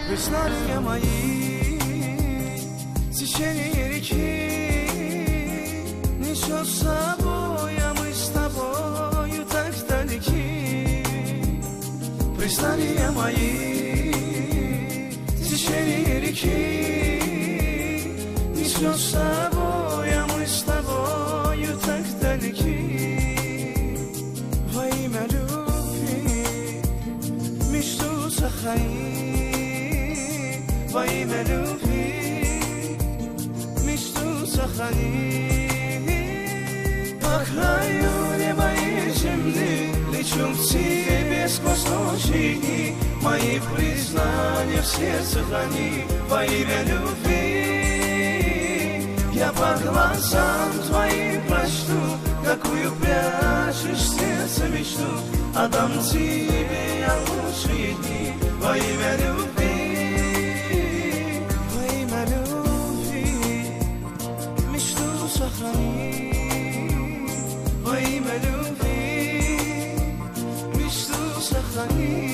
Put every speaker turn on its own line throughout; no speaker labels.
Признания мои, течение реки несет с собой, а мы с тобою так далеки. Признания мои, течение реки несет с собой, а мы с тобою так далеки. Во имя любви мечту сохрани. Во имя любви мечту сохрани. По краю неба и земли лечу к тебе сквозь ночи и дни. Мои признания в сердце храни. Во имя любви я по глазам твоим прочту, какую прячешь в сердце мечту. Отдам тебе я лучшие дни. Во имя любви, во имя любви мечту сохрани.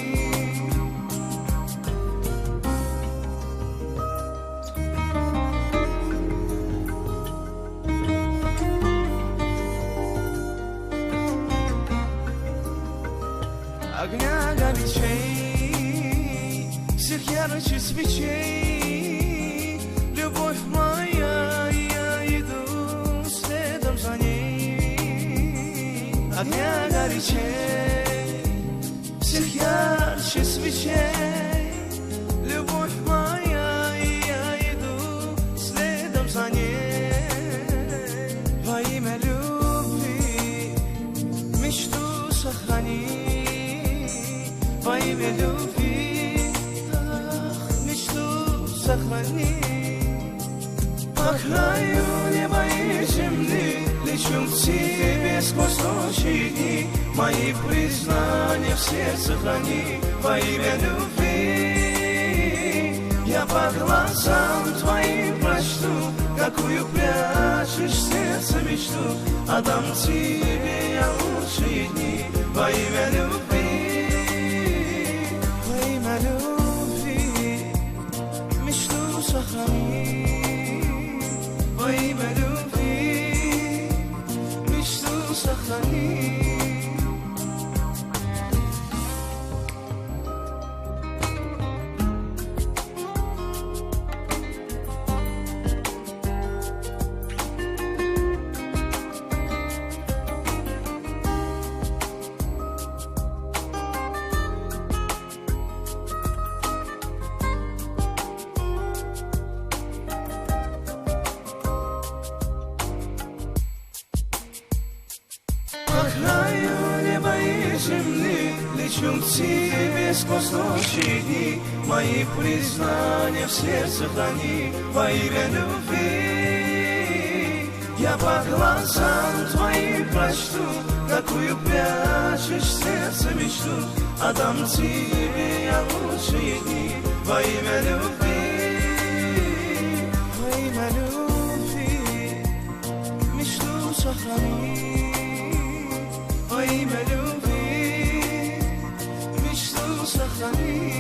Огня горячей, всех ярче свечей, любовь моя, я иду следом за ней. Огня горячей, всех ярче свечей, любовь моя, я иду следом за ней. Во имя любви мечту сохрани. Во имя любви мечту сохрани. По краю неба и земли лечу к тебе сквозь ночи и дни. Мои признания в сердце храни. Во имя любви я по глазам твоим прочту, какую прячешь в сердце мечту. Отдам тебе я лучшие дни. Во имя любви, во имя любви мечту сохрани. Во имя любви мечту сохрани. По краю неба и земли лечу к тебе сквозь ночи и дни. Мои признания в сердце храни. Во имя любви я по глазам твоим прочту, какую прячешь в сердце мечту. Отдам тебе я лучшие дни. Во имя любви, во имя любви мечту сохрани. Во имя любви мечту сохрани.